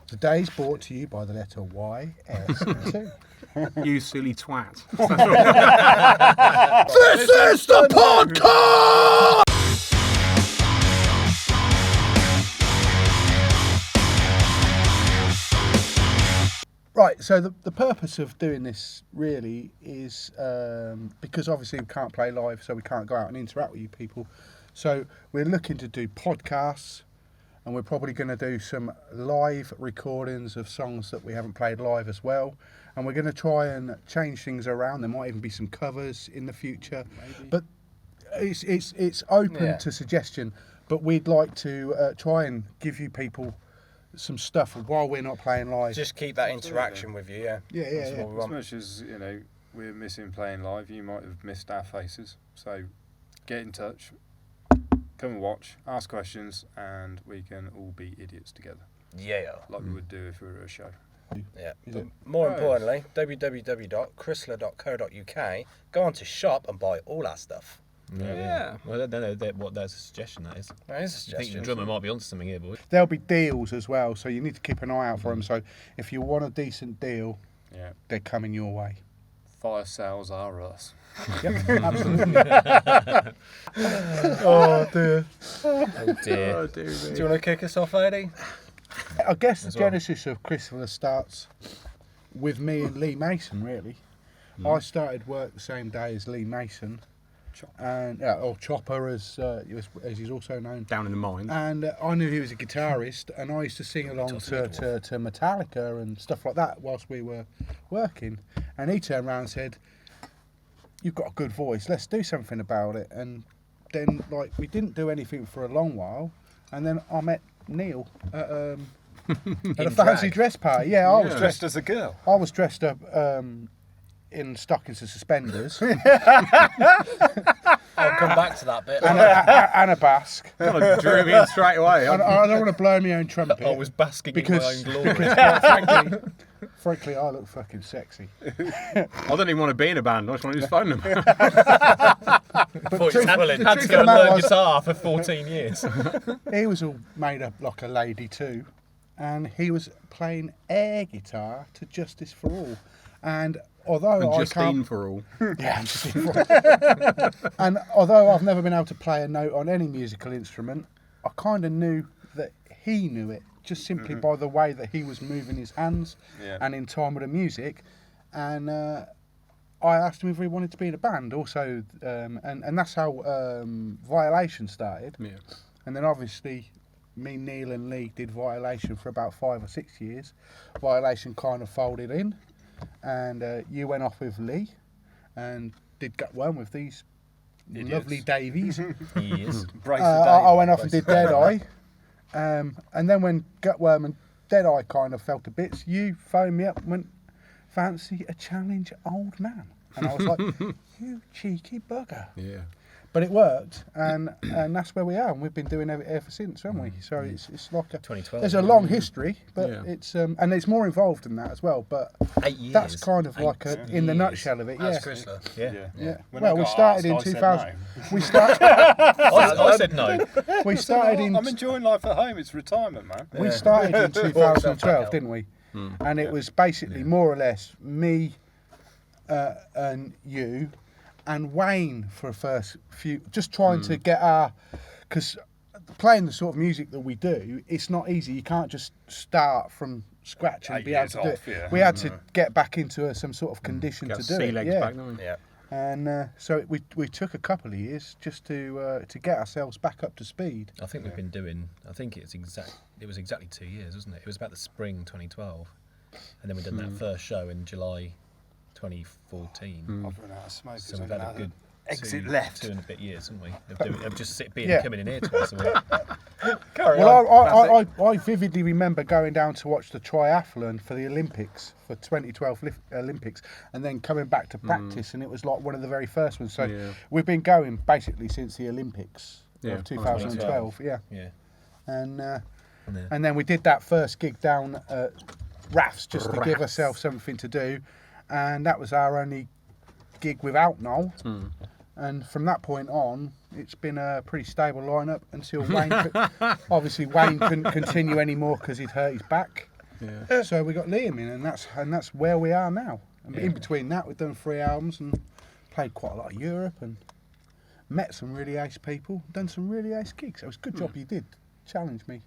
Today's brought to you by the letter Y, S, and 2. You silly twat. This is the podcast! Right, so the purpose of doing this really is because obviously we can't play live, so we can't go out and interact with you people. So we're looking to do podcasts, and we're probably going to do some live recordings of songs that we haven't played live as well. And we're going to try and change things around. There might even be some covers in the future. Maybe. But it's open to suggestion. But we'd like to try and give you people some stuff while we're not playing live. Just keep that interaction with you, Yeah. As much as, we're missing playing live, you might have missed our faces. So get in touch, come and watch, ask questions, and we can all be idiots together. Yeah. Like we would do if we were at a show. Yeah. But more importantly, www.chrysler.co.uk, go on to shop and buy all our stuff. Yeah. Well, I don't know what there's a suggestion that is. That is a I suggestion. think the drummer might be onto something here, boy. There'll be deals as well, so you need to keep an eye out for them. So if you want a decent deal, they're coming your way. Fire sales are us. Yep, absolutely. Oh dear. Oh dear. Do you want to kick us off, Eddie? I guess the genesis of Krysthla starts with me and Lee Mason, really. I started work the same day as Lee Mason, and or Chopper as he's also known. Down in the mine. And I knew he was a guitarist, and I used to sing along to Metallica and stuff like that whilst we were working. And he turned around and said, "You've got a good voice, let's do something about it." And then, we didn't do anything for a long while, and then I met Neil at a fancy dress party. I was Dressed as a girl. I was dressed up in stockings and suspenders I'll come back to that bit. and a basque. Kind of drew me in straight away. And I don't want to blow my own trumpet. I was basking in my own glory. Because frankly, I look fucking sexy. I don't even want to be in a band. I just want to use phone number. But Had to go and learn guitar for 14 years. he was all made up like a lady too, and he was playing air guitar to Justice for All. And although Justine for all. Yeah, Justine for All. And although I've never been able to play a note on any musical instrument, I kind of knew that he knew it just simply by the way that he was moving his hands and in time with the music. And I asked him if he wanted to be in a band also, and that's how Violation started. Yeah. And then obviously me, Neil and Lee did Violation for about 5 or 6 years. Violation kind of folded in, and you went off with Lee and did Gut Worm with these lovely Davies. Yes. I went off and did Deadeye. And then when Gutworm and Deadeye kind of fell to bits, you phoned me up and went, "Fancy a challenge, old man?" And I was like, "You cheeky bugger." Yeah. But it worked, and that's where we are, and we've been doing it ever since, haven't we? So it's like a 2012. There's a long history, but it's and it's more involved than that as well. But 8 years. that's kind of in the nutshell of it. That's Chrysler. Yeah. Well, we started in 2000. We started. I said no. We started in. I'm enjoying life at home. It's retirement, man. We started in 2012, didn't we? And it was basically more or less me and you and Wayne for the first few, just trying to get because playing the sort of music that we do, it's not easy. You can't just start from scratch and be able to do it. Yeah. We had to get back into some sort of condition to do sea it. legs back, don't we? Yeah. And so we took a couple of years just to get ourselves back up to speed. I think we've been doing. I think it was exactly 2 years, wasn't it? It was about the spring 2012, and then we done that first show in July 2014. I've run out of smoke. So we've had a good exit two left. 2 and a bit years, haven't we? Of just coming in here twice a week. I vividly remember going down to watch the triathlon for the Olympics, for 2012 Olympics, and then coming back to practice, and it was like one of the very first ones. So we've been going basically since the Olympics of 2012. Yeah. And then we did that first gig down at Rafts just to give ourselves something to do, and that was our only gig without Noel. And from that point on, it's been a pretty stable lineup until Wayne. Obviously, Wayne couldn't continue anymore because he'd hurt his back. Yeah. So we got Liam in, and that's where we are now. And in between that, we've done 3 albums and played quite a lot of Europe and met some really ace people, done some really ace gigs. It was a good job you did challenge me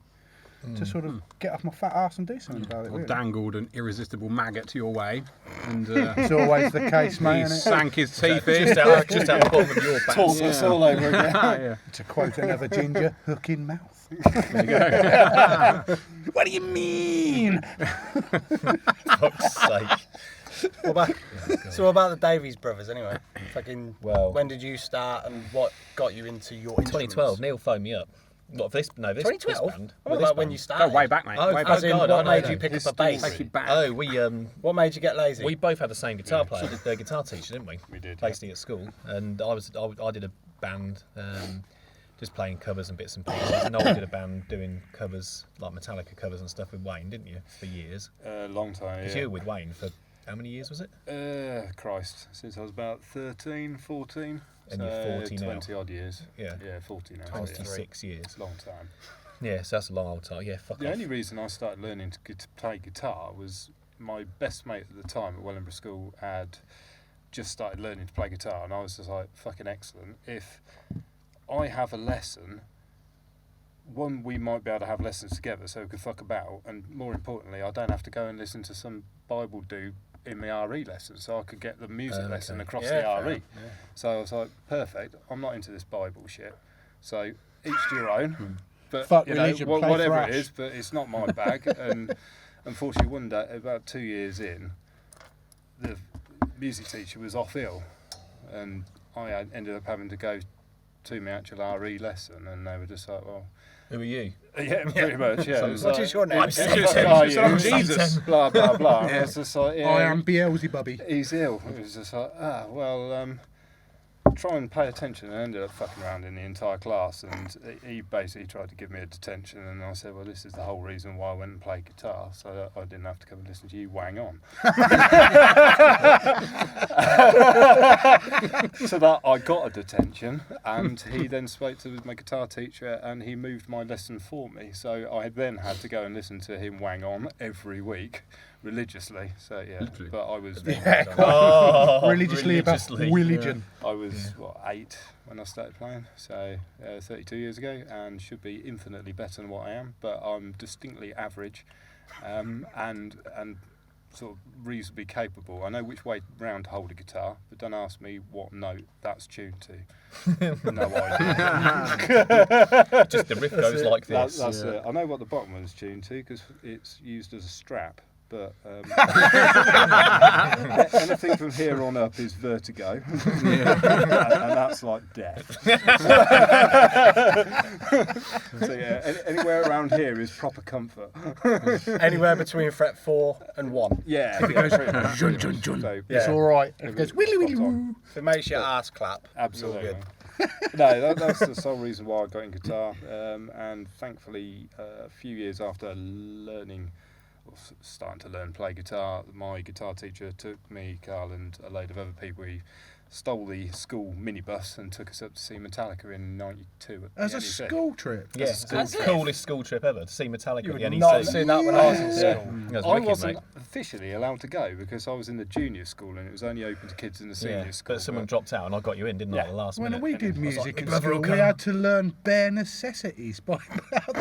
to sort of get off my fat arse and do something about it. I Really. dangled an irresistible maggot to your way, and It's always the case, he mate. Isn't it? sank his teeth in. Just out the bottom of your back. Talk us all over again. Yeah. To quote another ginger, hook in mouth. There you go. What do you mean? Fuck's sake. What about the Davies brothers anyway? Fucking. Well- when did you start and what got you into your 2012, Neil phoned me up. What, for this? No, this 2012? band. What Well, this about when band. you started? Go way back, mate. Oh, way as back. As in, God, what I made know. you pick up a History. bass? Take it back. Oh, What made you get lazy? we both had the same guitar player, the guitar teacher, didn't we? We did, Basically at school, and I did a band, just playing covers and bits and pieces. And Noel did a band doing covers, like Metallica covers and stuff with Wayne, didn't you? For years. Long time, Because you were with Wayne for how many years was it? Christ, since I was about 13, 14. And you're 40 now. 20 odd years. Yeah. Yeah, 40 now. 26 years. It's a long time. Yeah, so that's a long old time. Yeah, fuck The off. only reason I started learning to play guitar was my best mate at the time at Wellingborough School had just started learning to play guitar, and I was just like, fucking excellent. If I have a lesson, one, we might be able to have lessons together so we could fuck about, and more importantly, I don't have to go and listen to some Bible dude in my RE lesson, so I could get the music lesson across Yeah, the RE. fair. So I was like, perfect, I'm not into this Bible shit. So each to your own. But Fuck you know, religion, play whatever thrash. it is, but it's not my bag. And unfortunately, one day, about 2 years in, the music teacher was off ill, and I ended up having to go to my actual RE lesson, and they were just like, well, Who are you? yeah, pretty much, yeah. It was What like, is your name? "Fuck are you?" I'm Jesus. Blah blah blah. And I was just like, yeah, I am Beelzebub. he's ill. It was just like, try and pay attention. And I ended up fucking around in the entire class, and he basically tried to give me a detention, and I said, well, this is the whole reason why I went and played guitar, so that I didn't have to come and listen to you wang on. So that I got a detention, and he then spoke to my guitar teacher, and he moved my lesson for me, so I then had to go and listen to him wang on every week religiously. So yeah, Literally. but I was Religiously about religion. I was 8 when I started playing, so 32 years ago, and should be infinitely better than what I am, but I'm distinctly average, and sort of reasonably capable. I know which way round to hold a guitar, but don't ask me what note that's tuned to. No idea. Just the riff goes like this. That's it. I know what the bottom one's tuned to because it's used as a strap. But anything from here on up is vertigo, and that's like death. So yeah, anywhere around here is proper comfort. Anywhere between fret 4 and 1. Yeah, If it goes pretty jun, much. jun, jun, So, it's Yeah. all right. If it goes willy willy Spot on. woo. If it makes your ass clap, Absolutely. you're good. No, that's the sole reason why I got in guitar, and thankfully, a few years after starting to learn play guitar, my guitar teacher took me, Carl, and a load of other people. He stole the school minibus and took us up to see Metallica in '92 at As the a NEC. school trip. Yeah, it's the coolest school trip ever to see Metallica You at would the NEC. not have seen that when I was in Yeah. school. That was I wicked, wasn't mate. officially allowed to go because I was in the junior school and it was only open to kids in the senior Yeah, school. but someone dropped out and I got you in, didn't I, Yeah. at the last When minute? we did I was like, music "Big in brother school, will we come." had to learn bare necessities by out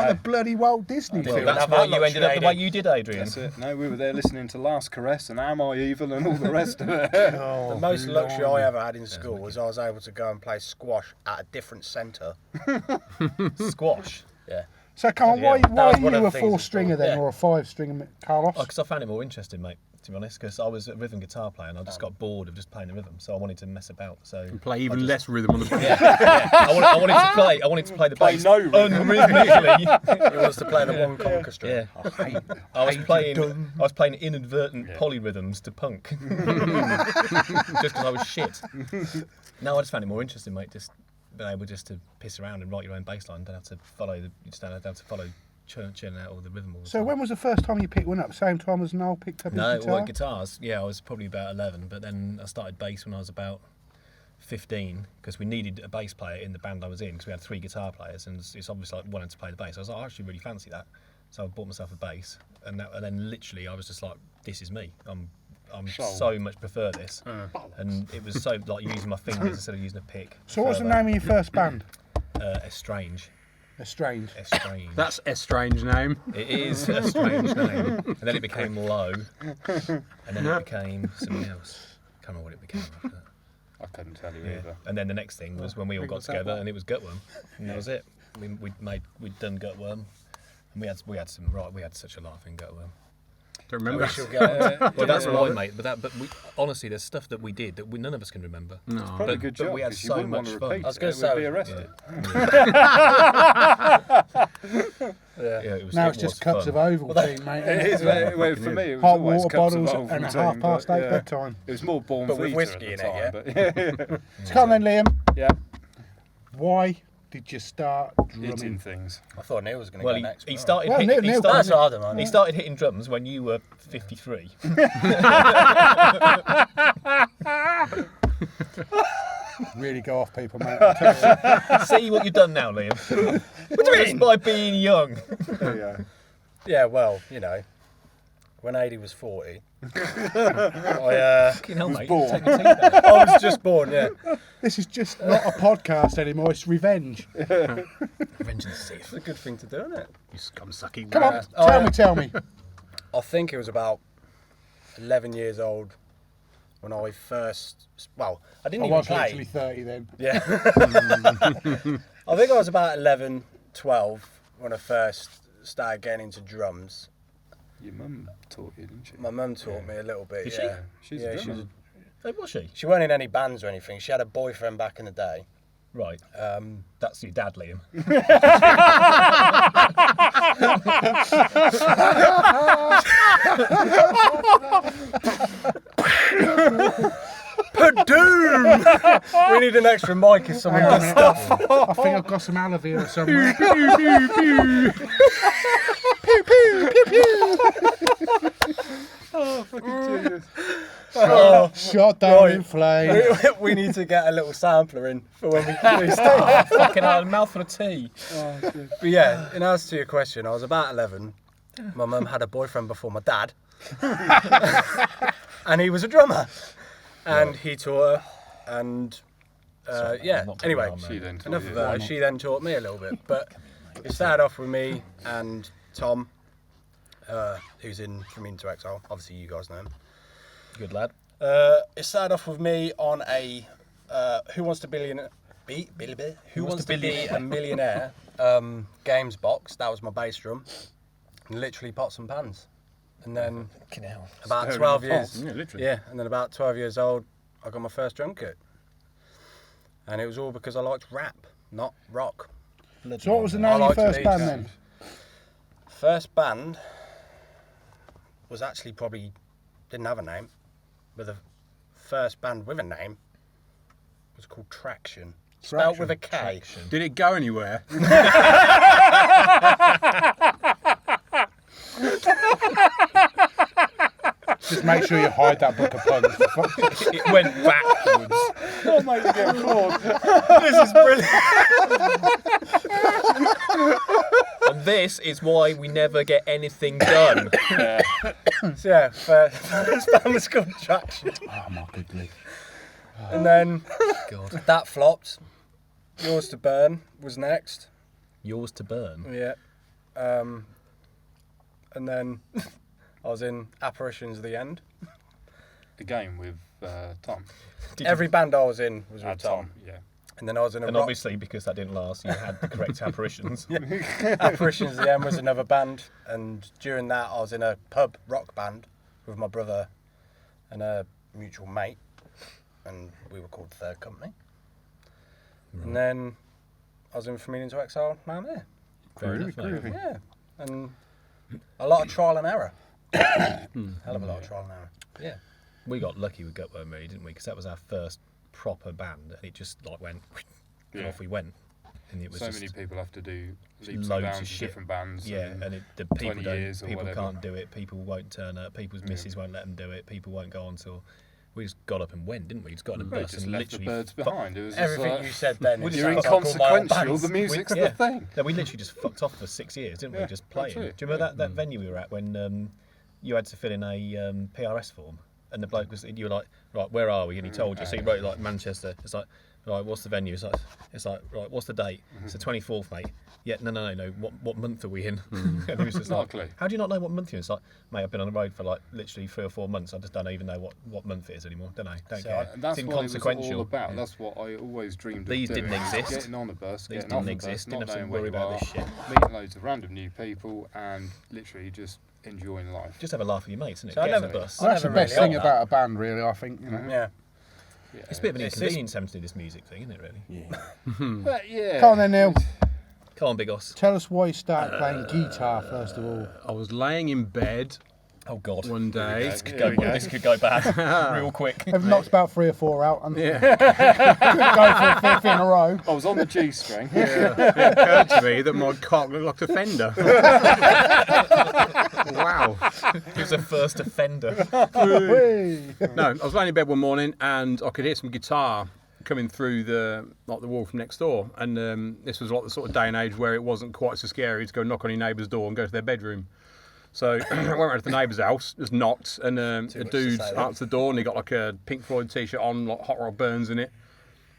the bloody Walt Disney Well, film. that's have why that you ended up the way luxury, you did, Adrian. That's it. No, we were there listening to Last Caress and Am I Evil and all the rest of it. The most luxury I ever had in school was I was able to go and play squash at a different centre. Squash. Yeah. So come on, Yeah, why that was are one of you the a things 4-stringer as well. then, Yeah. or a 5-stringer, Carlos? Because I found it more interesting, mate, to be honest, because I was a rhythm guitar player and I just got bored of just playing the rhythm, so I wanted to mess about. So Play even less rhythm on the I wanted to play the Play bass no rhythm. unrhythmically. It was to play the one conker string. Yeah. I was playing inadvertent polyrhythms to punk. Just because I was shit. No, I just found it more interesting, mate. Just being able just to piss around and write your own bass line. Don't have to follow you just don't have to follow churning out all the rhythm all the So time. when was the first time you picked one up? Same time as Noel picked up his No, guitar? well, guitars. Yeah, I was probably about 11, but then I started bass when I was about 15 because we needed a bass player in the band I was in because we had 3 guitar players, and it's obviously like wanted to play the bass. I was like, I actually really fancy that. So I bought myself a bass, and then literally I was just like, this is me. I'm Soul. so much prefer this, and it was so like using my fingers instead of using a pick. So what was the name of your first band? Estrange. Estranged. Estrange. That's a strange name. It is a strange name. And then it became Low, and then it became something else. Can't remember what it became after that. I couldn't tell you Yeah. either. And then the next thing was when we all got together, and it was Gutworm, and that was it. We'd done Gutworm, and we had such a laugh in Gutworm. Don't remember. Well, that's what I made. But we honestly, there's stuff that we did that none of us can remember. No. Probably a good job. we had 'cause you so wouldn't want much to fun. repeat I was it, gonna would say- be arrested. Yeah, it was. Now it it's just was cups fun. of Ovaltine, mate. It is. Well, for me, it was Hot always water cups of bottles and a Ovaltine, 8:30 but, yeah. bedtime. It was more Born But with Vita whiskey at in the it, time. But So come on then, Liam. yeah, Why did you start eating drumming? things. I thought Neil was going to Well, go next. he but- started. Well, hit- he Neil- started- That's harder, man. He started hitting drums when you were 53. Really go off people, mate. I tell you. See what you've done now, Liam. What do you mean? By being young. Yeah. Yeah, well, you know, when Adi was 40, I Fucking hell, mate. born. Take your teeth out. I was just born, yeah. This is just not a podcast anymore. It's revenge. Revenge and Sith. It's a good thing to do, isn't it? You scum-sucking. Come on, Oh, tell me. I think it was about 11 years old when I first, well, I didn't I even was play. literally 30 then. Yeah. I think I was about 11, 12 when I first started getting into drums. Your mum taught you, didn't she? My mum taught me a little bit, Did yeah. She's yeah, a she drummer. was, Oh, was she? she weren't in any bands or anything. She had a boyfriend back in the day. Right. That's your dad, Liam. Padoom! We need an extra mic if someone Hang on a does minute. stuff. I think I've got some aloe vera somewhere. Shot down Right. in flames. We need to get a little sampler in for when we start. Fucking hell, a mouthful of tea. But yeah, in answer to your question, I was about 11. My mum had a boyfriend before my dad. And he was a drummer. And he taught her. And yeah, not anyway, talking about She then taught enough you. of that. She then taught me a little bit. But it started off with me and Tom, who's in From Into Exile. Obviously, you guys know him. Good lad. It started off with me on a Who Wants to Be a Millionaire games box. That was my bass drum. And literally pots and pans. And then Fucking hell. about Stirring 12 the years. pot. Yeah, literally. Yeah, and then about 12 years old, I got my first drum kit. And it was all because I liked rap, not rock. So what was the name of your like to first lead band sound. then? First band was actually probably didn't have a name, but the first band with a name was called Traction. Spelled with a K. Did it go anywhere? Just make sure you hide that book of puns. For fuck's sake. It went backwards. Oh, mate, you get flawed. This is brilliant. And this is why we never get anything done. So yeah, first band was called Traction. Oh my good grief. And then God. that flopped. Yours to Burn was next. Yours to burn. Yeah. And then I was in Apparitions of the End. The game with Tom. Every band I was in was with Tom. Yeah. And then I was in a And rock. obviously, because that didn't last, you had the correct apparitions. Apparitions of the End was another band. And during that, I was in a pub rock band with my brother and a mutual mate. And we were called Third Company. Right. And then I was in From Into Exile. Now I'm here. Fair enough, mate. Groovy. Yeah. And a lot of trial and error. Hell of a lot of trial and error. Yeah. We got lucky with Gutworm, really, didn't we? Because that was our first proper band, and it just like went, and Yeah. off we went. And it was So just many people have to do leaps loads and of bounds shit. with different bands. Yeah, and the 20 people don't, years or people whatever. can't do it. People won't turn up. People's missus won't let them do it. People won't go on tour. We just got up and went, didn't we? Just got on a We bus just and left the literally birds behind. It was just Everything like, you said then. We is just you're sounds like all my old inconsequential. bands. The music's yeah. the thing. No, we literally just fucked off for 6 years, didn't we? Yeah, Just playing. that's it. Do you remember that venue we were at when you had to fill in a PRS form, and the bloke was, you were like, right, where are we? And he told you. So he wrote like Manchester. It's like, right, what's the venue? It's like, right, what's the date? It's the 24th, mate. Yeah, no. What month are we in? And he was just Not a like, clue. how do you not know what month you're in? It's like, mate, I've been on the road for like literally 3 or 4 months. I just don't even know what month it is anymore. Don't know. Don't So, care. That's It's what it was inconsequential. all about. Yeah. That's what I always dreamed These of doing. didn't exist. Getting on the bus, These getting off didn't the exist. bus, Didn't not have to knowing where worry you about are, this shit. meeting loads of random new people, and literally just enjoying life. Just have a laugh with your mates, isn't it? So I Get on never- the bus. I That's the never best really thing owned that. about a band, really. I think, you know. Yeah. Yeah. It's a bit of an It's just- inconvenience having to do this music thing, isn't it, really? But yeah. Come on then, Neil. Come on, Big Os. Tell us why you started playing guitar first of all. I was laying in bed Oh, God. one day. This could go bad real quick. I've knocked about 3 or 4 out and Yeah, couldn't go for a fifth in a row. I was on the G string. yeah. It occurred to me that my cock looked like a fender. Wow. He was the first offender. Whee! No, I was laying in bed one morning and I could hear some guitar coming through the wall from next door. And this was like the sort of day and age where it wasn't quite so scary to go knock on your neighbour's door and go to their bedroom. So I went around to the neighbour's house, just knocked, and a much to dude say, answered the door and he got like a Pink Floyd t-shirt on, like Hot Rod Burns in it,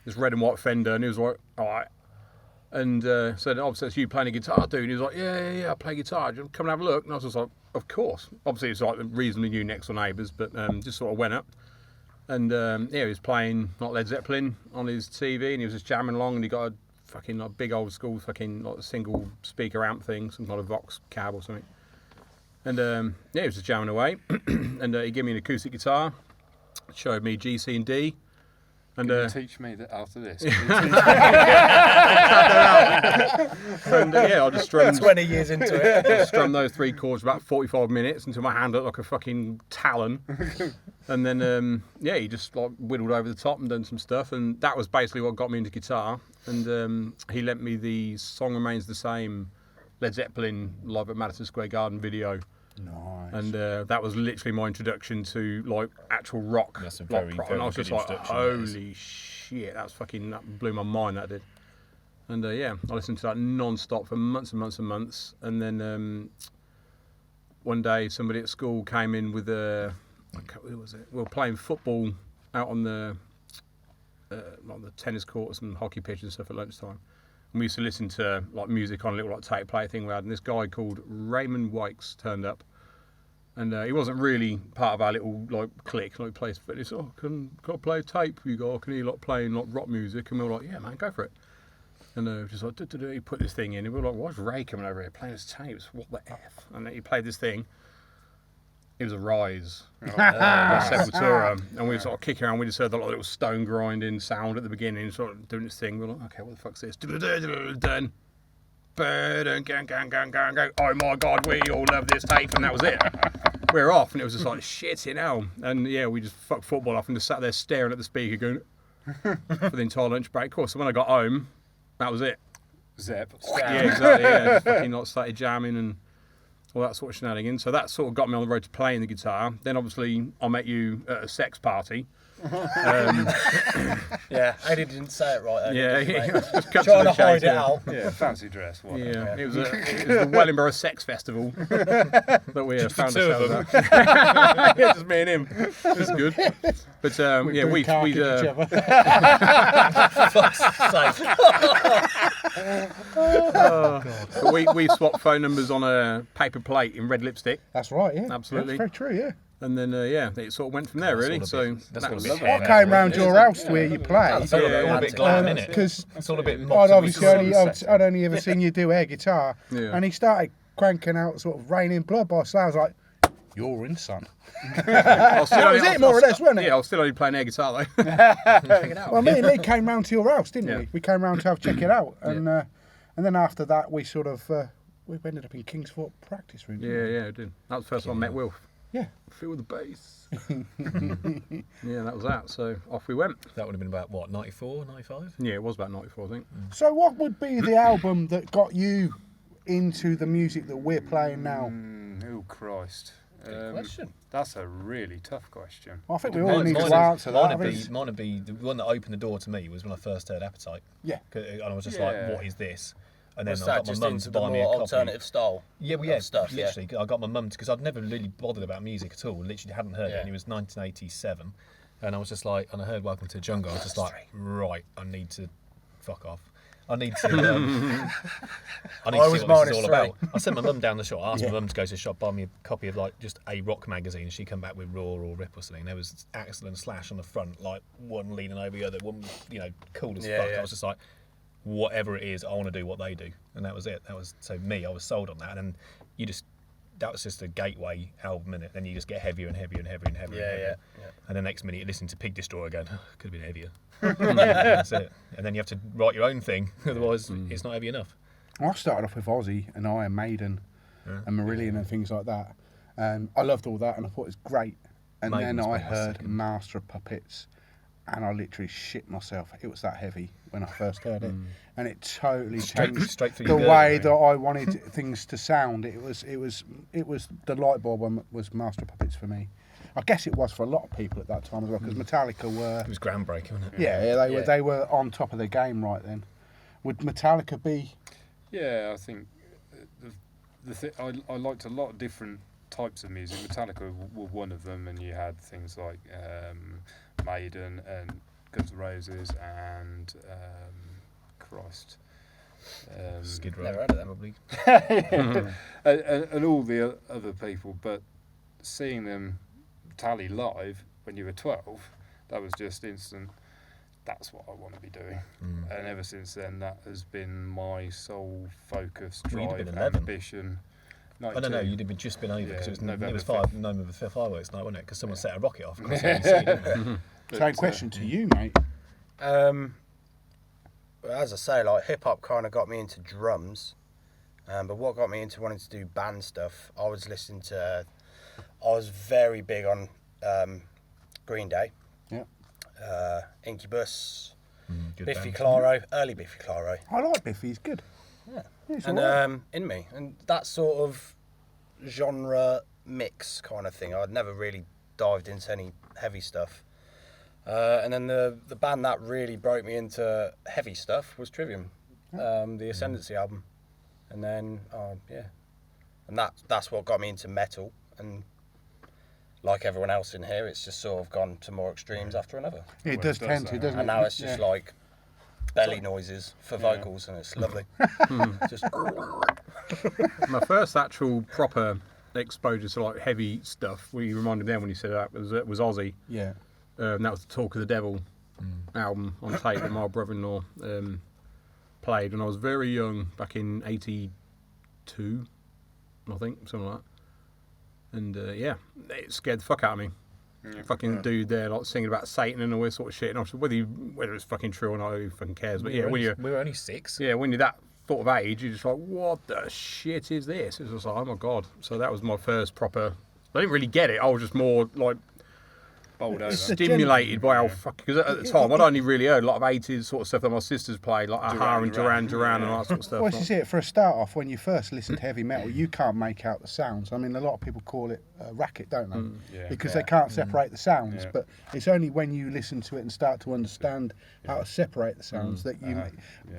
this red and white Fender, and he was like, all right. And said, obviously, it's you playing a guitar, dude. And he was like, yeah, I play guitar. Do you want to come and have a look? And I was just like, of course. Obviously, it's like reasonably new next door neighbours, but just sort of went up. And he was playing like Led Zeppelin on his TV, and he was just jamming along, and he got a fucking like big old school fucking like single speaker amp thing, some kind of Vox cab or something. And he was just jamming away, and he gave me an acoustic guitar, showed me G, C, and D. And Teach me that after this. I just strummed 20 years into it. I strummed those 3 chords for about 45 minutes until my hand looked like a fucking talon. And then, he just like whittled over the top and done some stuff. And that was basically what got me into guitar. And he lent me the Song Remains the Same Led Zeppelin live at Madison Square Garden video. Nice. And that was literally my introduction to like actual rock. That's a rock very, prog. very And I was good just like, introduction, that is. holy shit, that blew my mind, that did. And I listened to that non-stop for months and months and months. And then one day somebody at school came in with who was it? We were playing football out on the tennis courts and hockey pitches and stuff at lunchtime. And we used to listen to like music on a little like tape play thing we had. And this guy called Raymond Wykes turned up. And he wasn't really part of our little like clique, like place. But he said, "Oh, can I play tape? You go? Can you like playing like rock music?" And we were like, "Yeah, man, go for it." And just like, he put this thing in. And we were like, "Why's Ray coming over here playing his tapes? What the f?" And then he played this thing. It was a Rise, Sepultura, and we were sort of kicking around. We just heard the little stone grinding sound at the beginning, sort of doing this thing. We were like, "Okay, what the fuck's this?" Done. Oh my God, we all love this tape, and that was it. We were off, and it was just like shit, and we just fucked football off and just sat there staring at the speaker, going for the entire lunch break. Of course, so when I got home, that was it. Zep. Yeah, exactly. Yeah, just fucking like started jamming and all that sort of shenanigans. So that sort of got me on the road to playing the guitar. Then obviously I met you at a sex party. Yeah, Eddie didn't say it right. Just cut Trying the to hide chase, it out. Yeah, fancy dress. Yeah, it was the Wellingborough Sex Festival that we found two of ourselves at. Yeah, just me and him. It was good. But we we swapped phone numbers on a paper plate in red lipstick. That's right, yeah. Absolutely. That's very true, yeah. And then, it sort of went from there, really. So That's all a was bit I came round your house where you play. It's all a bit glam, innit? Because It's all a bit I'd obviously moxie. I'd only ever seen you do air guitar, Yeah. and he started cranking out sort of Raining Blood by Slough. I was like, "You're in, son." that was it, more or less, wasn't it? Yeah, I was still only playing air guitar, though. Check it out. Well, me and Lee came round to your house, didn't Yeah. we? We came round to have check it out, and then after that we sort of we ended up in Kingsford practice room. didn't we? Yeah, I did. That was the first time I met Wilf. Yeah. Feel the bass. Yeah, that was that. So off we went. That would have been about, what, 94, 95? Yeah, it was about 94, I think. So, what would be the album that got you into the music that we're playing now? Oh Christ. Good question. That's a really tough question. Well, I think we all need to answer that. Mine would be the one that opened the door to me was when I first heard Appetite. Yeah. And I was just like, what is this? And then Was I that got my just mum into to the buy me a more copy. alternative style? Yeah, well, yeah, stuff, literally. I got my mum because I'd never really bothered about music at all. Literally hadn't heard it, Yeah. and it was 1987, and I was just like, and I heard Welcome to the Jungle. I was just like, right, I need to fuck off. I need to. I need to see what this is all about. I sent my mum down the shop. I asked my mum to go to the shop, buy me a copy of like just a rock magazine. She come back with Raw or Rip or something. There was Axl and Slash on the front, like one leaning over the other, one cool as fuck. Yeah. I was just like, whatever it is, I want to do what they do, and that was it. That was so me. I was sold on that, and that was just a gateway album, innit? Then you just get heavier and heavier and heavier and heavier. and heavier. And the next minute you listen to Pig Destroyer going, could have been heavier. That's it. And then you have to write your own thing, otherwise it's not heavy enough. I started off with Ozzy and Iron Maiden and Marillion and things like that, and I loved all that, and I thought it was great. And Maiden then was I my heard second. Master of Puppets, and I literally shit myself. It was that heavy when I first heard it, and it totally changed straight through the your way girdle, that I wanted things to sound. It was the light bulb one was Master of Puppets for me. I guess it was for a lot of people at that time as well, because Metallica were. It was groundbreaking, wasn't it? Yeah, they were on top of their game right then. Would Metallica be? Yeah, I think I liked a lot of different types of music. Metallica were one of them, and you had things like Maiden and Guns N' Roses and Christ. Skid Row. Never heard of them. Probably. and all the other people, but seeing them tally live when you were 12, that was just instant. That's what I want to be doing. And ever since then, that has been my sole focus, Well, you'd have drive, been 11. ambition. I don't know, you'd have just been over because Yeah, it was November November 5th fireworks night, wasn't it? Because someone set a rocket off. Across the sea, didn't they? Same question to you, mate. As I say, like hip hop kind of got me into drums, but what got me into wanting to do band stuff, I was very big on Green Day, Incubus, Good Biffy band. Clyro, early Biffy Clyro, I like Biffy. He's good. Yeah. He's and alright. In Me, and that sort of genre mix kind of thing. I'd never really dived into any heavy stuff. And then the band that really broke me into heavy stuff was Trivium, the Ascendancy album, and then and that's what got me into metal. And like everyone else in here, it's just sort of gone to more extremes after another. It does tend to, doesn't it? And now it's just like belly noises for vocals, and it's lovely. Just My first actual proper exposure to like heavy stuff, we reminded me then when you said that, was Ozzy. Yeah. That was the Talk of the Devil album on tape that my brother-in-law played when I was very young, back in '82, I think, something like that. And it scared the fuck out of me. Fucking dude there, like singing about Satan and all this sort of shit. And obviously, whether it's fucking true or not, who fucking cares? But when we were only 6. you're that sort of age, you're just like, what the shit is this? It's just like, oh my god. So that was my first proper. I didn't really get it. I was just more like bowled over. stimulated by how fucking. Because at the time, I'd only really heard a lot of 80s sort of stuff that my sisters played, like Aha and Duran Duran and all that sort of stuff. Well, this is it. For a start off, when you first listen to heavy metal, you can't make out the sounds. I mean, a lot of people call it racket, don't they? Because they can't separate the sounds. Yeah. But it's only when you listen to it and start to understand how to separate the sounds that you.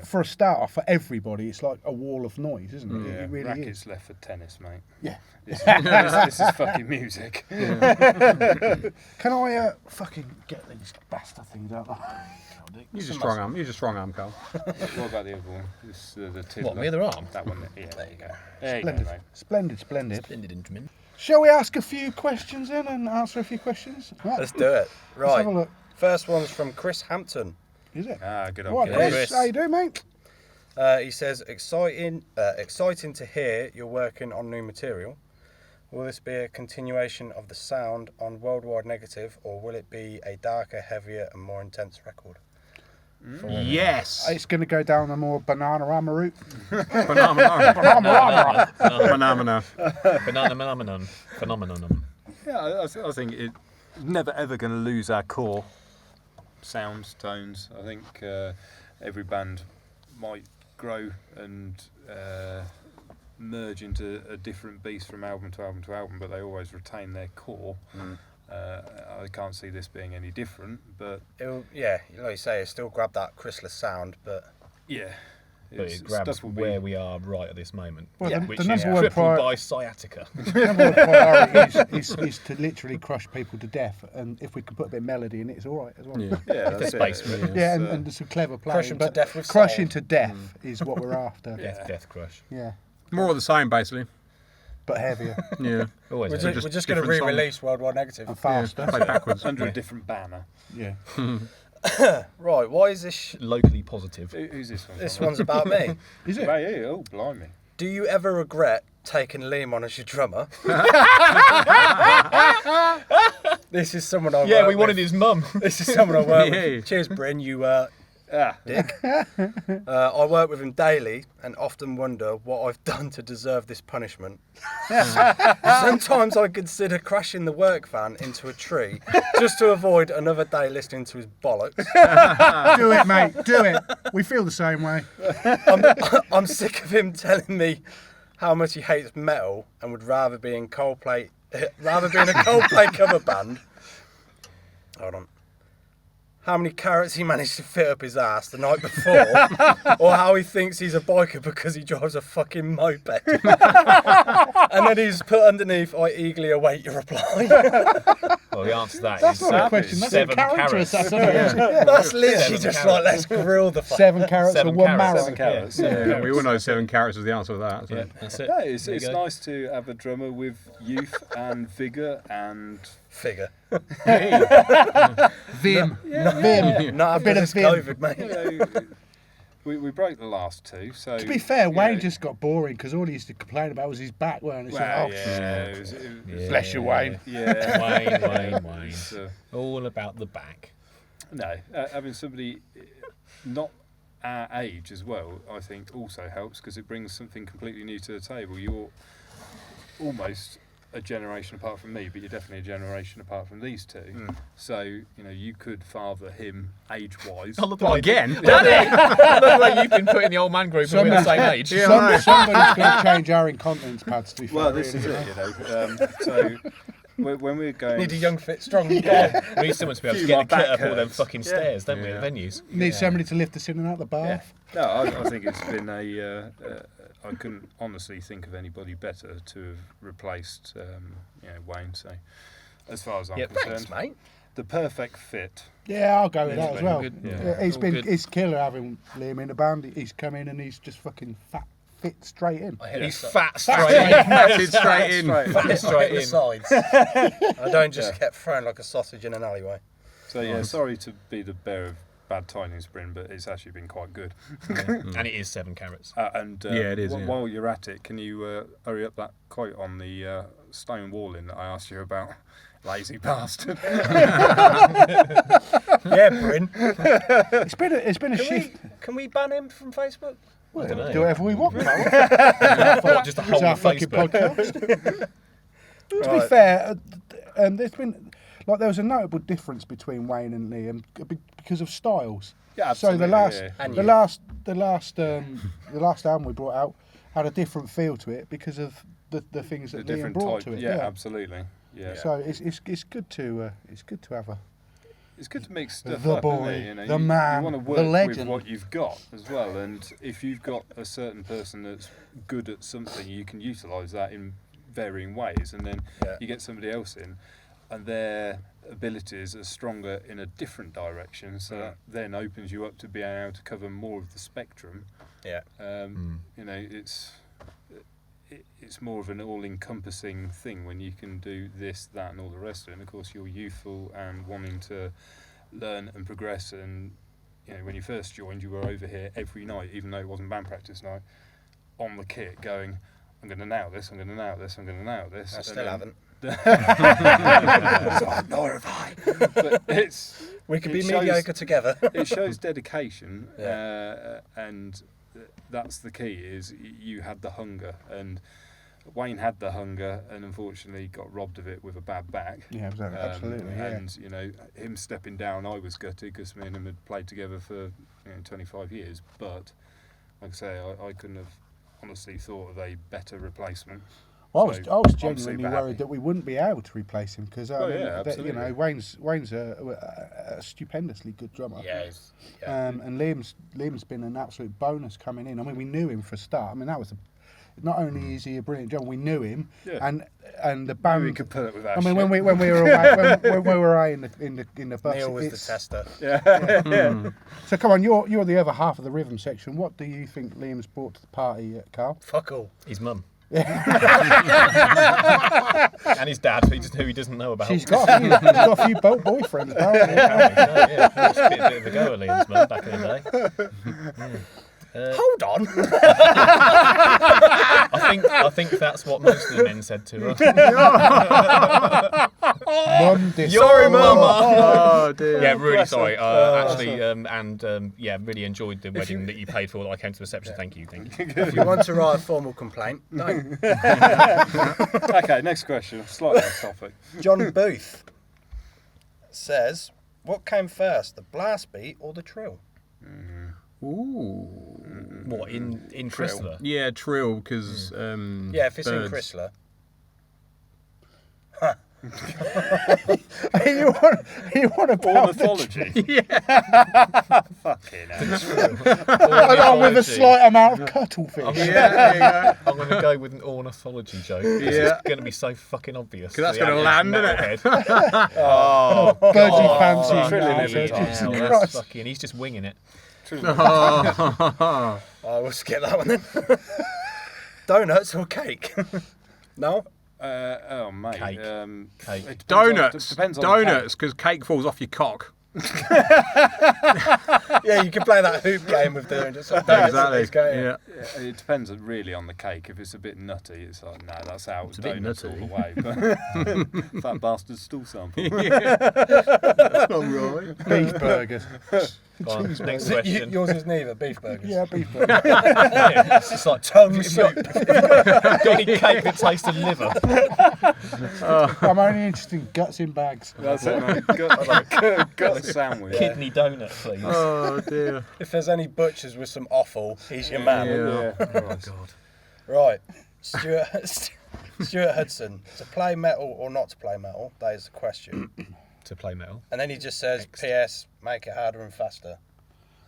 For a start off, for everybody, it's like a wall of noise, isn't it? Yeah, It really rackets is. left for tennis, mate. Yeah. This is fucking music. Can I fucking get these bastard things out? Use a strong arm. Use a strong arm, Carl. What about the other one? This, the Tiddler. What, my other arm? That one. Yeah. there you go. There you go, Splendid, mate. splendid, splendid. Splendid instrument. Shall we ask a few questions then and answer a few questions? Right. Let's do it. Let's have a Right. look. First one's from Chris Hampton. Is it? Good All on right, Chris. Chris. How you doing, mate? He says, exciting to hear you're working on new material. Will this be a continuation of the sound on Worldwide Negative, or will it be a darker, heavier, and more intense record? Yes. It's going to go down a more banana-rama route. Banana. Banana phenomenon. Yeah, I think it's never ever going to lose our core sounds, tones. I think every band might grow and merge into a different beast from album to album to album, but they always retain their core. I can't see this being any different, but Like you say, it still grab that Chrysler sound, but yeah. But it grabs where we are right at this moment. Well, which the is number one crippled by sciatica. The number one priority is to literally crush people to death, and if we can put a bit of melody in it, it's all right as well. Yeah. That's space it. for it. Yeah, and it's a clever play. Crush 'em to but death with crushing soul. to death is what we're after. Death crush. Yeah, More of the same, basically. but heavier Yeah. Always. we're has. just going to different re-release Worldwide Negative. and faster. Play backwards. Under a different banner. Yeah. Right, why is this... Locally positive. Who's this one? This one's about me. Is it? Hey, oh, blimey. Do you ever regret taking Liam on as your drummer? This is someone I Yeah, work we wanted with. his mum. This is someone I work Yeah. with. Cheers, Bryn. You Ah, dick. I work with him daily and often wonder what I've done to deserve this punishment. Sometimes I consider crashing the work van into a tree just to avoid another day listening to his bollocks. Do it, mate. Do it. We feel the same way. I'm sick of him telling me how much he hates metal and would rather be in Coldplay, rather be in a Coldplay cover band. Hold on. How many carrots he managed to fit up his ass the night before, or how he thinks he's a biker because he drives a fucking moped. And then he's put underneath, I eagerly await your reply. Well, the answer to that That's is not a question. That's a 7 character carrots. assassination. That's literally 7 just carrots. like, let's grill the fuck. 7 carrots Seven and 1 carrots. marrow. 7 carrots. Yeah, we all know 7 carats is the answer to that. So. Yeah, that's it. No, it's There you go. nice to have a drummer with youth and vigour and Figure. Vim. Vim. Not A after bit of this vim. COVID, mate. you know, we broke the last two. So To be fair, you Wayne know, just got boring because all he used to complain about was his back, weren't it? So, well, oh, yeah, it was, Bless you, Wayne. yeah. Wayne. It's, All about the back. no, having somebody not our age as well, I think also helps because it brings something completely new to the table. You're almost a generation apart from me, but you're definitely a generation apart from these two. So, you know, you could father him age-wise. What, again? Daddy! I love the way you've been put in the old man group and we're the same age. somebody's going to change our incontinence pads, to be fair. Well, this really, is you know. it, you know. So, when we're going... Need a young, fit, strong We need someone to be able to Phew, get my the kit back up all them hurts. fucking stairs, don't we, Yeah. at venues? Need somebody to lift us in and out the bath. No, I think it's been I couldn't honestly think of anybody better to have replaced, Wayne. So, as far as I'm concerned, Thanks, mate. the perfect fit. Yeah, I'll go with that as well. Good. Yeah, Yeah. it's All been good. it's killer having Liam in the band. He's come in and he's just fucking fit straight in. I hit He's it fat straight in. Matted straight in. Fat straight the in. sides. I don't just get thrown like a sausage in an alleyway. So yeah, sorry to be the bearer of bad tidings, Bryn, but it's actually been quite good. And it is 7 carrots. And Yeah, it is, yeah. While you're at it, can you hurry up that quote on the stone walling that I asked you about? Lazy bastard. Yeah, Bryn. It's been a shift. Can we ban him from Facebook? Well, don't know. do whatever we want. What, just the It's whole our of fucking Facebook? podcast. To be Right. fair, there's been there was a notable difference between Wayne and Liam because of styles. Yeah, So the absolutely, last, yeah. And the you. last, the last, the last album we brought out had a different feel to it because of the things The that Liam different brought type. to it. Yeah, absolutely. Yeah. So it's good to have a It's good to mix stuff The up, boy, isn't it? You know, the you man, want to the work with legend. what you've got as well. And if you've got a certain person that's good at something, you can utilise that in varying ways. And then Yeah. you get somebody else in, and their abilities are stronger in a different direction. So that then opens you up to being able to cover more of the spectrum. Yeah. You know, it's more of an all-encompassing thing when you can do this, that, and all the rest of it. And of course, you're youthful and wanting to learn and progress. And you know, when you first joined, you were over here every night, even though it wasn't band practice night, on the kit, going, "I'm going to nail this. I'm going to nail this. I'm going to nail this." I still haven't. Nor have I. But We could be it shows- mediocre together. it shows dedication, Yeah. and that's the key. Is you had the hunger, and Wayne had the hunger, and unfortunately got robbed of it with a bad back. Yeah, absolutely. Yeah. And you know, him stepping down, I was gutted because me and him had played together for 25 years. But like I say, I couldn't have honestly thought of a better replacement. I was So, I'm genuinely super worried happy. that we wouldn't be able to replace him because absolutely. Wayne's a stupendously good drummer. Yeah. And Liam's been an absolute bonus coming in. I mean, we knew him for a start. I mean, that was not only is he a brilliant drummer, we knew him, and the band. We could put it with our I mean, shit. when we were away, when we were away in the bus, Neil was the tester. So come on, you're the other half of the rhythm section. What do you think Liam's brought to the party, Carl? Fuck all. His mum. And his dad, who he doesn't know about. He's got a few boyfriends, apparently. Yeah, it's a bit of a go at Liam's mum back in the day. Hold on. I think that's what most of the men said to her. Mum, Sorry, Mama. Oh dear. Yeah, really sorry. Really enjoyed the wedding that you paid for. That I came to the reception. Thank you. If you want to write a formal complaint, don't. Okay, next question. Slightly off topic. John Booth says, "What came first, the blast beat or the trill?" Ooh. What in Krysthla? Yeah, trill because Yeah, if it's in Chrysler. you want a Ornithology. Fucking hell. along with a slight amount of cuttlefish. I'm going to go with an ornithology joke. It's going to be so fucking obvious. Because that's going to land, isn't it? Birdie fancy. trilling now, every so time. Jesus Wow, Christ. that's fucking. He's just winging it. I will skip that one then. Donuts or cake? No? Oh, mate. Cake. Cake. It Donuts. depends on Donuts, because cake falls off your cock. Yeah, you can play that hoop game with doing just Exactly. The Yeah. cake. It depends really on the cake. If it's a bit nutty, it's like, no, that's out. It's a bit Donuts all nutty. the way. But that bastard's stool sample. All right. Beef burgers. Go on, Cheese next burger. question. Yours is neither beef burgers. Yeah, beef burgers. It's just like Tongue soup. got any cake that tastes of liver. I'm only interested in guts in bags. That's it, mate. Got a sandwich. Kidney donut, please. Oh dear. If there's any butchers with some offal, he's your man. Yeah. Oh God. Right, Stuart Hudson. To play metal or not to play metal? That is the question. To play metal. And then he just says, "P.S. Make it harder and faster."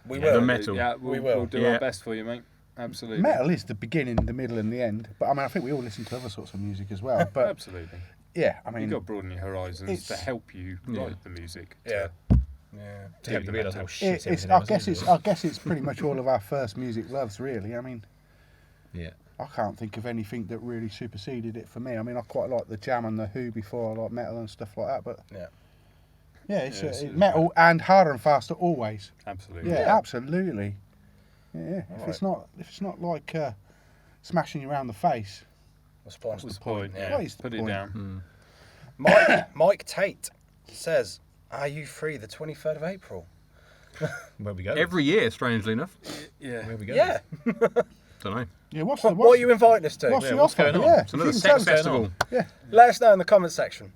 We The will. metal. Yeah, We we'll will. do Yeah. our best for you, mate. Absolutely. Metal is the beginning, the middle, and the end. But I mean, I think we all listen to other sorts of music as well. But Absolutely. yeah, I You've mean, got to broaden your horizons it's- to help you write the music. Yeah. To help you realise how shit it's. everything I else guess is. it's. I guess it's pretty much all of our first music loves, really. I mean, Yeah. I can't think of anything that really superseded it for me. I mean, I quite like the Jam and the Who before I like metal and stuff like that. But Yeah. yeah, it's, Yeah, it's metal and harder and faster always. Absolutely. Yeah, absolutely. Yeah, if Right. it's not like smashing you around the face. What's the point? What's the point? Yeah. What is the Put it point? down. Mike Tate says, "Are you free the 23rd of April?" Where we go? Every year, strangely enough. Yeah. Where we go? Yeah. Don't know. Yeah, what's What are you inviting us to? What's the what's offer? going on? Yeah, It's another if you sex can tell us. festival. Let us know in the comment section.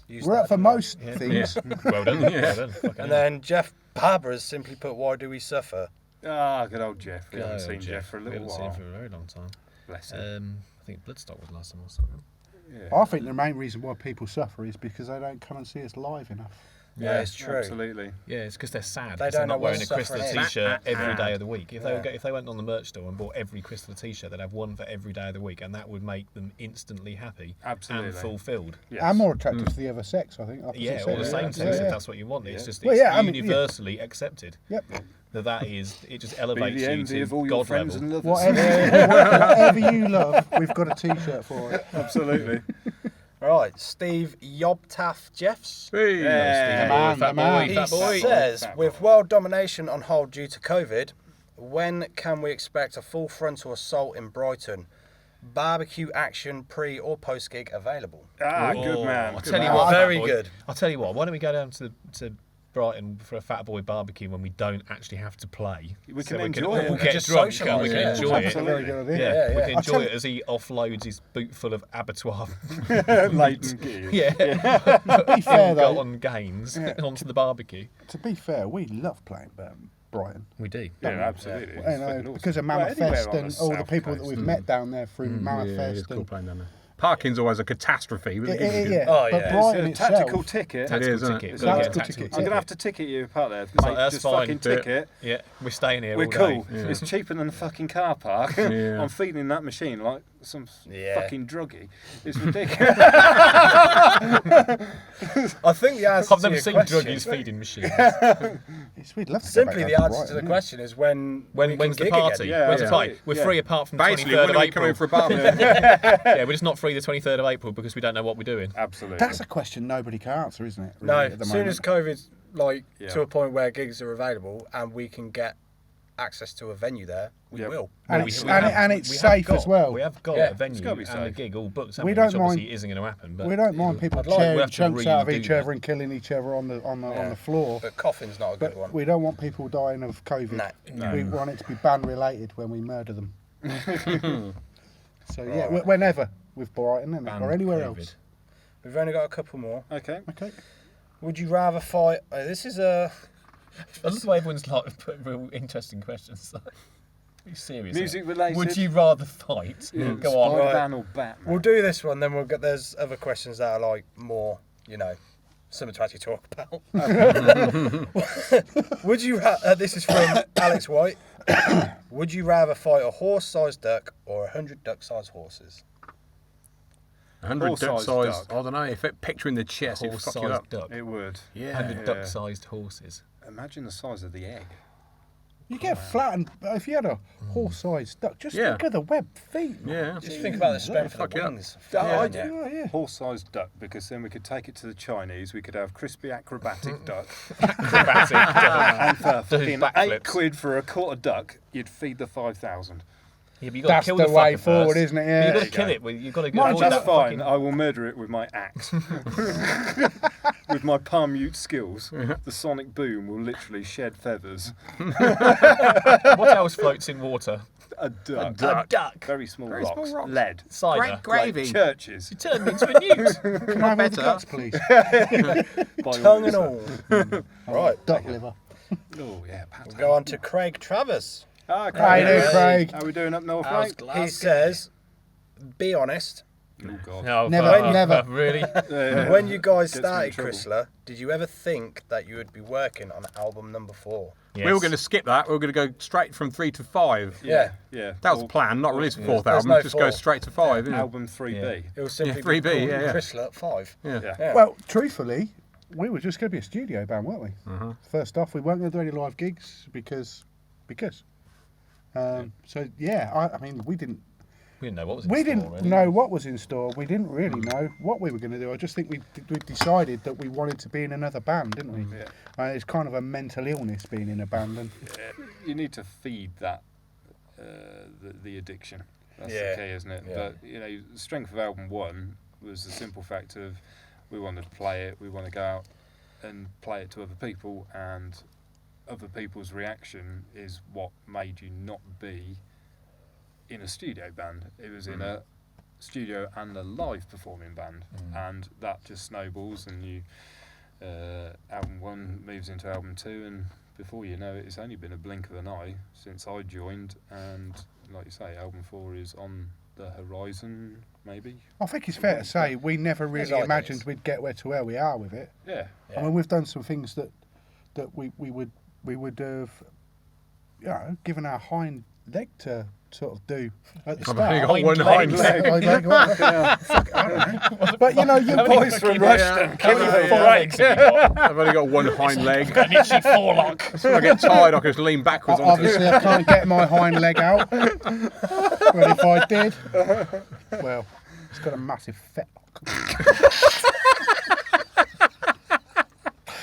Use We're that. up for most Yeah. things. Well done. Well done. Fucking And then Jeff Barber has simply put, "Why do we suffer?" Ah, good old Jeff. We hell. haven't seen Jeff for a We little haven't seen him while. for a very long time. Bless him. I think Bloodstock was the last time I saw him. Yeah. I think the main reason why people suffer is because they don't come and see us live enough. Yeah, it's true. Absolutely. Yeah, it's because they're sad. They 'cause don't they're know not wearing a what suffering Krysthla is. t-shirt every day of the week. Yeah. If they went on the merch store and bought every Krysthla t-shirt, they'd have one for every day of the week, and that would make them instantly happy Absolutely. and fulfilled. Yes. And more attractive to the other sex, I think. opposite Yeah, sex. or the same Yeah, sex yeah. if that's what you want. It's Yeah. just Well, it's yeah, I mean, yeah. universally accepted. Yep. That is, it just Be elevates the you envy to of all your God friends level. and lovers. Whatever you love, we've got a t-shirt for it. Absolutely. Right, Steve Yobtaff Jeffs. Hey. Yeah. man, Fat the man. boy, He fat boy. says, "With world domination on hold due to COVID, when can we expect a full frontal assault in Brighton? Barbecue action pre or post gig available?" Ah, good man. I'll Good tell you man. what, Very Fat Boy, good. I'll tell you what. Why don't we go down to Brighton for a Fat Boy barbecue when we don't actually have to play? We So can enjoy it. all We can get just drunk socialise, and we can yeah. enjoy That's it. a very good idea. Yeah, Yeah, we yeah. can I'll enjoy tell it as he offloads his boot full of abattoir. Latent gears. To be fair though, ill-gotten gains onto the barbecue. to be fair, we love playing Birmingham. Brighton. We do. Yeah, absolutely. It's fucking awesome. Because of Well, Mammoth anywhere Fest on and the all the south people that coast. we've met down there through Mammoth Yeah, Fest. it's cool And, playing down there. Parking's always a catastrophe. With the gigs we do. yeah. Oh, But yeah. Brighton It's a tactical itself, ticket. It is, isn't it? Ticket. So Gotta that's get a good tactical ticket. I'm going to have to ticket you apart there. like, Mate, that's just fine. fucking ticket. Yeah, we're staying here We're all cool. day. It's cheaper than the fucking car park. Yeah. I'm feeding that machine like some Yeah. fucking druggie. It's ridiculous. I think the answer I've to never your seen question, druggies feeding machines. we'd love to go Simply back the down answer to the Brighton, question is when we When's can the gig party? again. Yeah, When's the yeah. party? We're Yeah. free apart from Basically, 23rd when of are we April. coming for a bath? Yeah, we're just not free the 23rd of April because we don't know what we're doing. Absolutely. That's a question nobody can answer, isn't it? No, really, at the as soon as moment? COVID's like Yeah. to a point where gigs are available and we can get access to a venue there, we Yep. will. And We- it's, we and, have- it, and it's we have safe got- as well. We have got Yeah, a it's venue gotta be and a safe. gig all booked, We which don't obviously mind- isn't going to happen. But We don't mind people I'd like- tearing we have to chunks out of redo each that. other and killing each other on the Yeah. floor. But coughing's not a good But one. we don't want people dying of COVID. No. We want it to be band related when we murder them. So yeah, Right. whenever with Brighton innit? Banned or anywhere COVID. else. We've only got a couple more. Okay. Okay. Would you rather fight? This is a. I love the way everyone's like putting real interesting questions. Like, are you serious? Music related. Would you rather fight? Yeah, Go on. Right. Spider-Man or Batman? We'll do this one, then we'll get. There's other questions that are like more, something to actually talk about. Would you? This is from Alex White. Would you rather fight a horse-sized duck or 100 duck-sized horses? 100 Horse-sized duck-sized. duck. I don't know. If it picturing the chest, it would fuck you Horse-sized up. duck. It would. Yeah. 100 Yeah. duck-sized horses. Imagine the size of the egg. You get flattened. If you had a horse-sized duck, just Yeah. look at the webbed feet. Yeah. Just think about the strength of fuck the you up. wings. I Yeah. Oh, yeah. Horse-sized duck, because then we could take it to the Chinese. We could have crispy acrobatic duck, Acrobatic duck. and for fucking backflips. £8 for a quarter duck, youuld feed the 5,000. Yeah, but you've got to That's kill the the way fucker forward, first. isn't it? But Yeah. you've got There to you kill go. it. You've got to Mind avoid you, That's that fine. fucking- I will murder it with my axe. With my palm mute skills, the sonic boom will literally shed feathers. What else floats in water? A duck. A duck. Very small Very rocks. small rocks. Lead. Cider. Great gravy. Like churches. You turned me into a newt. Can I have all the better. guts, please? By Tongue and all. all. Right. Duck liver. Oh, yeah. We'll go on to Craig Travers. Ah, How you doing, Hey. Craig? How are we doing up north, How's mate? He says, be honest. Oh, God. No, Never. Really? When you guys Gets me in started trouble. Krysthla, did you ever think that you would be working on album number 4? Yes. We were going to skip that. We were going to go straight from 3 to 5. Yeah. Yeah. That was the plan. Not release the fourth There's album. no Just go four. straight to 5. Yeah. Album 3B. It was simply 3B, called yeah. Krysthla at 5. Yeah. Yeah. Well, truthfully, we were just going to be a studio band, weren't we? Uh-huh. First off, we weren't going to do any live gigs because. So yeah, I mean, we didn't know what was in we store, didn't really. know what was in store. We didn't really know what we were going to do. I just think we decided that we wanted to be in another band, didn't we? Yeah. It's kind of a mental illness being in a band, and You need to feed that, the addiction. That's Yeah. the key, isn't it? Yeah. But, the strength of album 1 was the simple fact of we wanted to play it, we want to go out and play it to other people, and other people's reaction is what made you not be in a studio band. It was in a studio and a live performing band, and that just snowballs, and you album 1 moves into album 2, and before you know it, it's only been a blink of an eye since I joined, and like you say, album 4 is on the horizon, maybe. I think it's fair to say we never really There's imagined ideas. we'd get to where we are with it. Yeah. Yeah. I mean, we've done some things that we would have, given our hind leg to sort of do at the I've start. only got one hind leg. Hind leg, well, fuck, I don't know. But you Boys from Rushton, How many killing forelegs have you got? I've only got one hind leg. An itchy forelock. So when I get tired, I can just lean backwards onto it. obviously I can't get my hind leg out. But if I did, well, it's got a massive fetlock.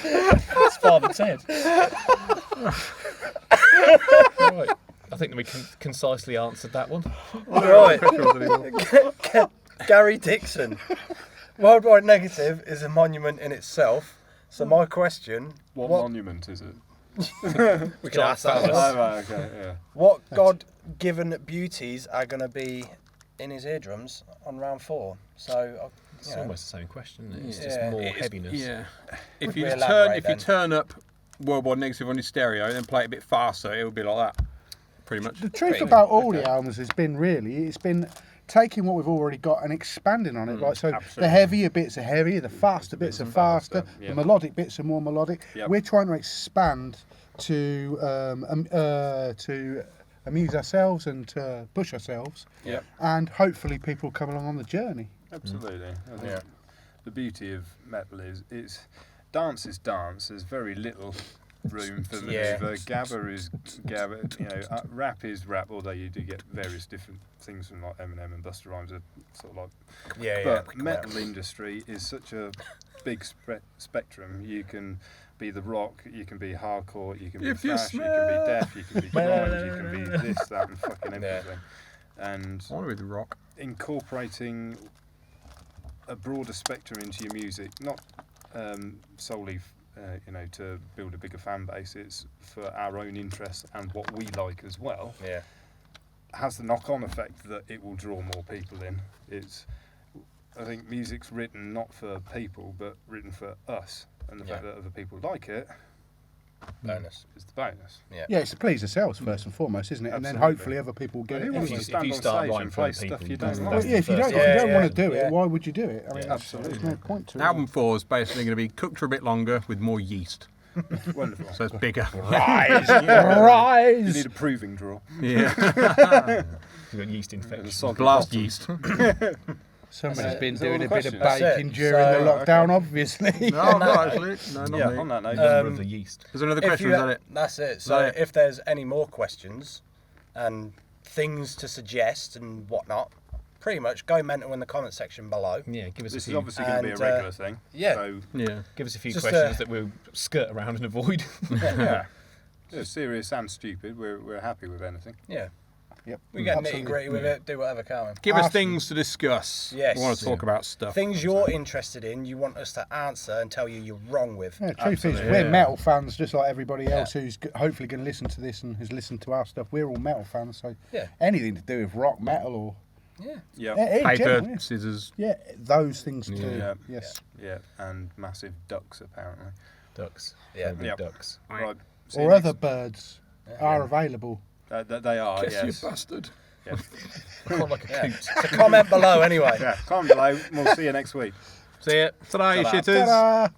That's Father Ted. Right. I think that we concisely answered that one. Right. Gary Dixon. Worldwide Negative is a monument in itself. So my question, What monument is it? we can ask that Oh, one. right, okay, yeah. What God-given beauties are going to be in his eardrums on round 4? So, It's almost the same question, isn't it? It's Yeah. just more It's- heaviness. Yeah. If We you elaborate turn then. turn up worldwide negative on his stereo and then play it a bit faster, it would be like that. Pretty much. The truth about all the albums has been it's been taking what we've already got and expanding on it. Right, so absolutely. the heavier bits are heavier, the faster bits are faster, yeah. the melodic bits are more melodic. Yep. We're trying to expand to amuse ourselves and to push ourselves, Yep. and hopefully people come along on the journey. Absolutely. I think Yeah. the beauty of metal is dance is dance. There's very little room for Yeah. manoeuvre. Gabba is gabba. Rap is rap. Although you do get various different things from like Eminem and Busta Rhymes are sort of like. But metal industry is such a big spectrum. You can be the rock, you can be hardcore, you can be thrash, you can be deaf, you can be grunge, you can be this, that, and fucking everything. And I want to be the rock. incorporating a broader spectrum into your music, not solely, to build a bigger fan base. It's for our own interests and what we like as well. Yeah. Has the knock-on effect that it will draw more people in. I think music's written not for people, but written for us, and the fact that other people like it Bonus. is the bonus. Yeah, it's to please ourselves first and foremost, isn't it? And then Absolutely. hopefully other people get But it. who wants to anyway. stand you on start stage writing and for play people, stuff you you don't don't- like? Well, yeah, if you don't, Yeah, want to do yeah. it, why would you do it? I mean, Yeah. there's no point to it. Album 4 is basically going to be cooked for a bit longer with more yeast, Wonderful. so it's bigger. Rise, You rise. need a proving draw. Yeah, You've got yeast And a infection. soggy blast bottom. yeast. Somebody's been Is that all doing the a bit of questions? That's baking it. during So- the lockdown, obviously. No, not actually. No, not Yeah, me. on that note, Member of the yeast. Is there another If question? you- Is that it? That's it. So that it? if there's any more questions and things to suggest and whatnot, pretty much go mental in the comment section below. Yeah, give us this a is few. obviously going to be a And, regular thing. yeah. So, Yeah. Give us a few Just, questions that we'll skirt around and avoid. yeah. Serious and stupid. We're happy with anything. Yeah. Yep. We get Absolutely. nitty gritty with it, do whatever, can we? Give us Awesome. things to discuss. Yes. We want to talk about stuff. Things you're interested in, you want us to answer and tell you you're wrong with. Yeah, truth Absolutely, is, we're yeah. metal fans just like everybody else who's hopefully going to listen to this and has listened to our stuff. We're all metal fans, so Yeah. anything to do with rock, metal, or Yeah. Yeah. in Paper, general, yeah. scissors. Yeah, those things too. Yeah. Yes. Yeah. And massive ducks apparently. Ducks. Yeah. Favourite Yep. ducks. Right. see you Or next- other birds are available. They are. Yes, Yes. you bastard. Yeah. Quite like a Yeah. coot. So comment below anyway. Yeah. Comment below. We'll see you next week. See ya. Ta-da, you Ta-da. shitters. Ta-da!